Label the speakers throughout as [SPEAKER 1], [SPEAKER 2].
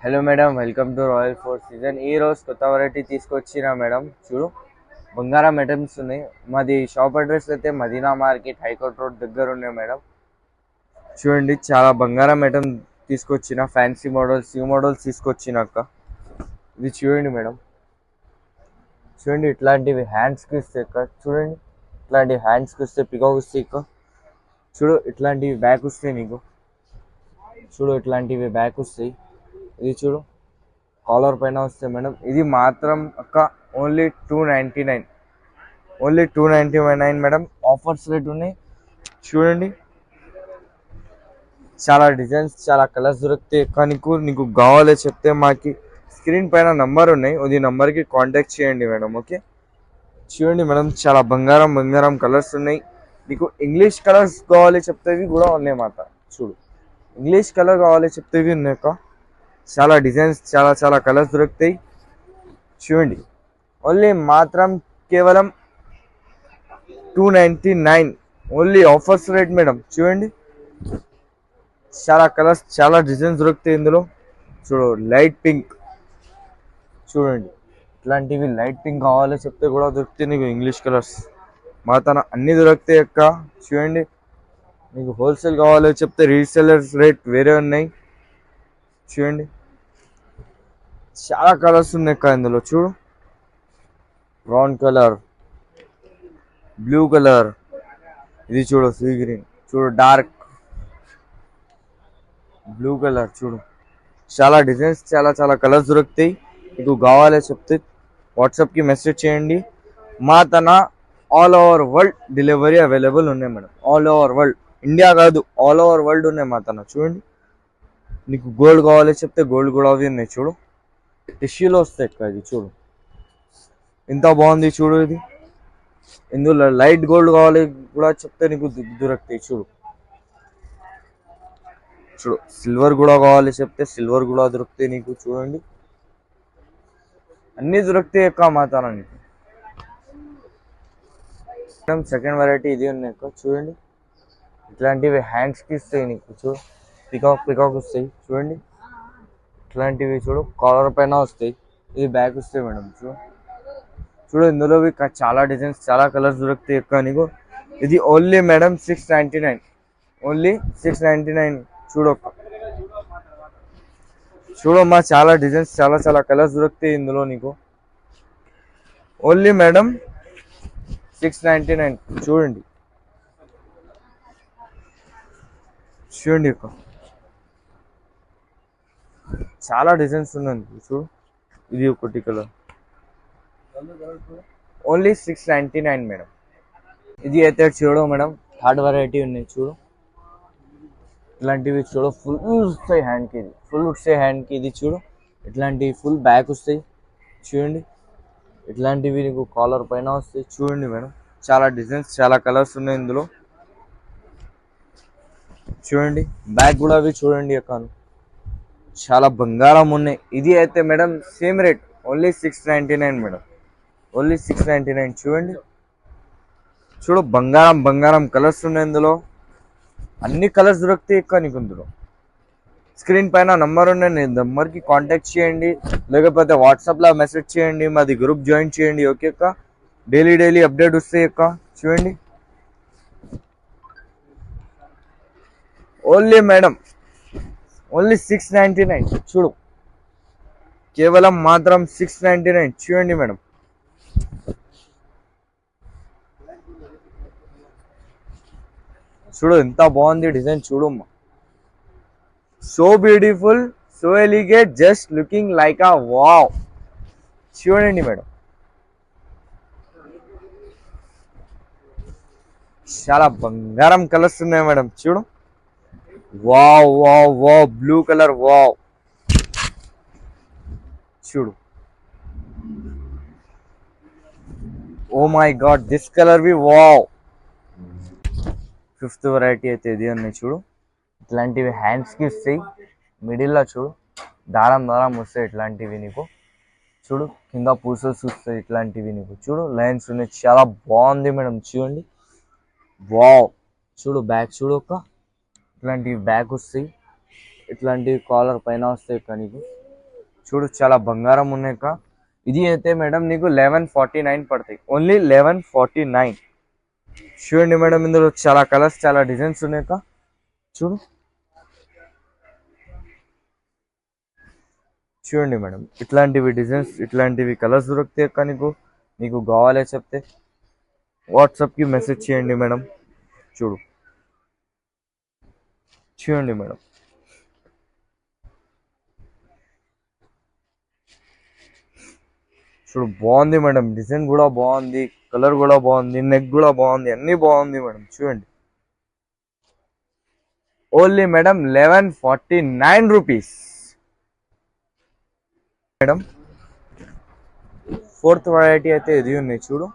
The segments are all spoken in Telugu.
[SPEAKER 1] Hello madam, welcome to royal four season. ఈ రోజు కొత్త వెరైటీ తీసుకొచ్చినా మేడం. చూడు, బంగారం ఐటమ్స్ ఉన్నాయి. మాది షాప్ అడ్రస్ అయితే మదీనా మార్కెట్, హైకోర్ట్ రోడ్ దగ్గర ఉన్నాయి మేడం. చూడండి, చాలా బంగారం ఐటమ్ తీసుకొచ్చిన, ఫ్యాన్సీ మోడల్స్, న్యూ మోడల్స్ తీసుకొచ్చినాక ఇది చూడండి మేడం. చూడండి, ఇట్లాంటివి హ్యాండ్స్కి ఇస్తే ఇక్కడ చూడండి, ఇట్లాంటివి హ్యాండ్స్కి వస్తే పికాక్ వస్తాయి ఇక్కడ. చూడు, ఇట్లాంటివి బ్యాక్ వస్తాయి నీకు. చూడు, ఇట్లాంటివి బ్యాక్ వస్తాయి. ఇది చూడు, కాలర్ పైన వస్తాయి మేడం. ఇది మాత్రం only 299, only 299 madam. Offers rate ఉన్నాయి. చూడండి, చాలా డిజైన్స్, చాలా కలర్స్ దొరుకుతాయి. నీకు కావాలో చెప్తే మాకి స్క్రీన్ పైన నంబర్ ఉన్నాయి, అది నంబర్కి కాంటాక్ట్ చేయండి మేడం. ఓకే, చూడండి మేడం, చాలా బంగారం కలర్స్ ఉన్నాయి. నీకు ఇంగ్లీష్ కలర్స్ కావాలి చెప్తేవి కూడా ఉన్నాయి మాట. చూడు, ఇంగ్లీష్ కలర్ కావాలి చెప్తేవి ఉన్నాయి. చాలా డిజైన్స్, చాలా కలర్స్ దొరుకుతాయి. చూడండి, ఓన్లీ మాత్రం కేవలం 299, ఓన్లీ ఆఫర్స్ రేట్ మేడం. చూడండి, చాలా కలర్స్, చాలా డిజైన్స్ దొరుకుతాయి ఇందులో. చూడు, లైట్ పింక్. చూడండి, ఇట్లాంటివి లైట్ పింక్ కావాలి చెప్తే కూడా దొరుకుతాయి నీకు. ఇంగ్లీష్ కలర్స్ మా తన అన్నీ దొరుకుతాయి అక్క. చూడండి, నీకు హోల్సేల్ కావాలో చెప్తే రీసేలర్స్ రేట్ వేరే ఉన్నాయి. చూడండి, చాలా కలర్స్ ఉన్నాయి అక్క ఇందులో. చూడు, బ్రౌన్ కలర్, బ్లూ కలర్, ఇది చూడు సీ గ్రీన్, చూడు డార్క్ బ్లూ కలర్. చూడు, చాలా డిజైన్స్, చాలా కలర్స్ దొరుకుతాయి. మీకు కావాలో చెప్తే వాట్సాప్కి మెసేజ్ చేయండి. మా తన all over world delivery available ఉన్నాయి madam. All over world, India కాదు, ఆల్ ఓవర్ వరల్డ్ ఉన్నాయి మా తన. చూడండి, నీకు గోల్డ్ కావాలి చెప్తే గోల్డ్ కూడా అవి ఉన్నాయి. చూడు, టిష్యూలో వస్తాయి అక్క. ఇది చూడు, ఎంత బాగుంది. చూడు, ఇది ఇందులో లైట్ గోల్డ్ కావాలి కూడా చెప్తే నీకు దొరుకుతాయి. చూడు, సిల్వర్ కూడా కావాలి చెప్తే సిల్వర్ కూడా దొరుకుతాయి నీకు. చూడండి, అన్నీ దొరుకుతాయి అక్క మా తన. సెకండ్ వెరైటీ ఇది ఉన్నాయి అక్క. చూడండి, ఇట్లాంటివి హ్యాండ్స్కి ఇస్తాయి నీకు. చూడు, పికాక్ వస్తాయి. చూడండి, ఇట్లాంటివి చూడు, కాలర్ పైన వస్తాయి. ఇది బ్యాక్ వస్తాయి మేడం. చూడు, ఇందులో చాలా డిజైన్స్, చాలా కలర్స్ దొరుకుతాయి అక్క నీకు. ఇది ఓన్లీ మేడం 699, ఓన్లీ 699. చూడమ్మా, చాలా డిజైన్స్, చాలా కలర్స్ దొరుకుతాయి ఇందులో నీకు. Only madam 699. చూడండి అక్క, చాలా డిజైన్స్ ఉన్నాయి. చూడు, ఇది ఒకటి కలర్, ఓన్లీ 699 మేడం. ఇది అయితే చూడు మేడం, థర్డ్ వెరైటీ ఉన్నాయి. చూడు, ఇట్లాంటివి చూడు, ఫుల్ వస్తాయి హ్యాండ్కి. ఇది ఫుల్ వస్తాయి హ్యాండ్కి. ఇది చూడు, ఇట్లాంటివి ఫుల్ బ్యాక్ వస్తాయి. చూడండి, ఇట్లాంటివి నీకు కాలర్ పైన వస్తాయి. చూడండి మేడం, చాలా డిజైన్స్, చాలా కలర్స్ ఉన్నాయి ఇందులో. చూడండి, బ్యాక్ కూడా అవి చూడండి అక్క, చాలా బంగారం ఉన్నాయి. ఇది అయితే madam same rate, only 699 madam, only 699. చూడు, బంగారం కలర్స్ ఉన్నాయి ఇందులో. అన్ని కలర్స్ దొరుకుతాయి అక్క నీకు ఇందులో. స్క్రీన్ పైన నంబర్ ఉన్నాయి, నంబర్కి కాంటాక్ట్ చేయండి, లేకపోతే వాట్సాప్లో మెసేజ్ చేయండి, మాది గ్రూప్ జాయిన్ చేయండి. ఓకే అక్క, డైలీ అప్డేట్ వస్తాయి అక్క. చూడండి, ఓన్లీ మేడం, ఓన్లీ 699. చూడు, కేవలం మాత్రం 699. చూడండి మేడం, చూడు ఎంత బాగుంది డిజైన్. చూడమ్మా, so beautiful, so ఎలిగేట్, just looking like ఆ వావ్. చూడండి మేడం, చాలా బంగారం కలర్స్ ఉన్నాయి మేడం. చూడు, వావ్, బ్లూ కలర్, వావ్. చూడు, oh my god, this colour వి వావ్. ఫిఫ్త్ వెరైటీ అయితే ఇది ఉన్నాయి. చూడు, ఇట్లాంటివి హ్యాండ్స్కి వస్తాయి. మిడిల్లో చూడు, దారం వస్తాయి ఇట్లాంటివి నీకు. చూడు, కింద పూసల్స్ వస్తాయి ఇట్లాంటివి నీకు. చూడు, లైన్స్ ఉన్నాయి, చాలా బాగుంది మేడం. చూడండి, వావ్. చూడు, బ్యాక్ చూడు అక్క, ఇట్లాంటివి బ్యాక్ వస్తాయి. ఇట్లాంటివి కాలర్ పైన వస్తాయి అక్క నీకు. చూడు చాలా బంగారం ఉన్నాయి కా. ఇది అయితే మేడం నీకు 1149 పడతాయి, ఓన్లీ 1149. చూడండి మేడం, ఇందులో చాలా కలర్స్ చాలా డిజైన్స్ ఉన్నాయి కా. చూడు చూడండి మేడం, ఇట్లాంటివి డిజైన్స్ ఇట్లాంటివి కలర్స్ దొరుకుతాయి కా. నీకు నీకు కావాలో చెప్తే వాట్సాప్కి మెసేజ్ చేయండి మేడం. చూడు చూడండి మేడం, చూడు బాగుంది మేడం, డిజైన్ కూడా బాగుంది, కలర్ కూడా బాగుంది, నెక్ కూడా బాగుంది, అన్ని బాగుంది మేడం. చూడండి only madam 1149 rupees madam. Fourth variety అయితే ఇది ఉన్నాయి. చూడు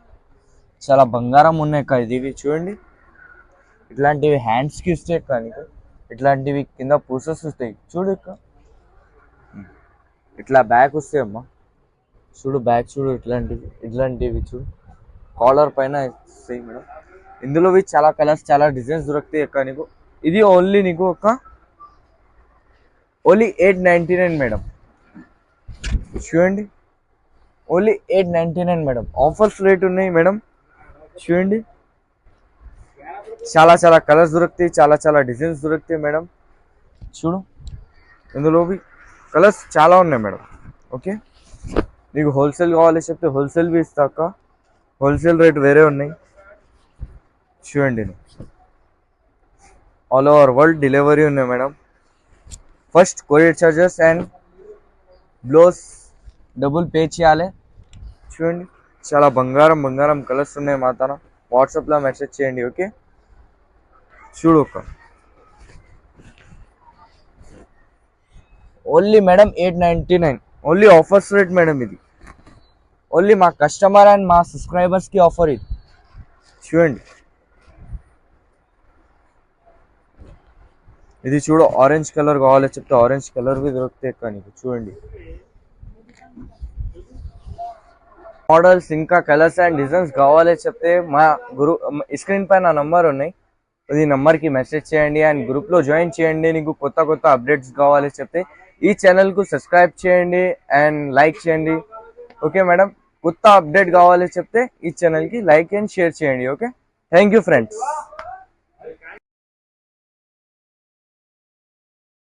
[SPEAKER 1] చాలా బంగారం ఉన్నాయి కా. ఇది చూడండి, ఇట్లాంటివి హ్యాండ్స్కి ఇస్తే కానీ ఇట్లాంటివి కింద పూసెస్ వస్తాయి. చూడు ఇక్క ఇట్లా బ్యాక్ వస్తాయి అమ్మా. చూడు బ్యాక్ చూడు, ఇట్లాంటివి చూడు, కాలర్ పైన వస్తాయి మేడం. ఇందులో చాలా కలర్స్ చాలా డిజైన్స్ దొరుకుతాయి అక్క నీకు. ఇది ఓన్లీ నీకు ఓన్లీ 899 మేడం. చూడండి ఓన్లీ 899 మేడం. ఆఫర్స్ రేట్ ఉన్నాయి మేడం. చూడండి చాలా చాలా కలర్స్ దొరుకుతాయి, చాలా చాలా డిజైన్స్ దొరుకుతాయి మేడం. చూడు ఇందులో కలర్స్ చాలా ఉన్నాయి మేడం. ఓకే, నీకు హోల్సేల్ కావాలి చెప్తే హోల్సేల్ బి ఇస్తాక, హోల్సేల్ రేట్ వేరే ఉన్నాయి. చూడండి ఆల్ ఓవర్ వరల్డ్ డెలివరీ ఉన్నాయి madam. First courier charges and blouse double pay చేయాలి. చూడండి చాలా బంగారం కలర్స్ ఉన్నాయి మా తన. వాట్సాప్లో మెసేజ్ చేయండి. ఓకే, చూడు only madam 899, only offers rate madam. ఇది ఓన్లీ మా కస్టమర్ అండ్ మా సబ్స్క్రైబర్స్కి ఆఫర్ ఇది. చూడండి ఇది చూడు, ఆరెంజ్ కలర్ కావాలి చెప్తే ఆరెంజ్ కలర్ బి దొరుకుతాయి కానీ. చూడండి మోడల్స్ ఇంకా కలర్స్ అండ్ డిజైన్స్ కావాలి చెప్తే మా స్క్రీన్ పైన నంబర్ ఉన్నాయి, ఈ నంబర్కి మెసేజ్ చేయండి అండ్ గ్రూప్లో జాయిన్ చేయండి. నీకు కొత్త అప్డేట్స్ కావాలి చెప్తే ఈ ఛానల్కు సబ్స్క్రైబ్ చేయండి అండ్ లైక్ చేయండి. ఓకే మేడం, కొత్త అప్డేట్ కావాలి చెప్తే ఈ ఛానల్కి లైక్ అండ్ షేర్ చేయండి. Okay, thank you friends.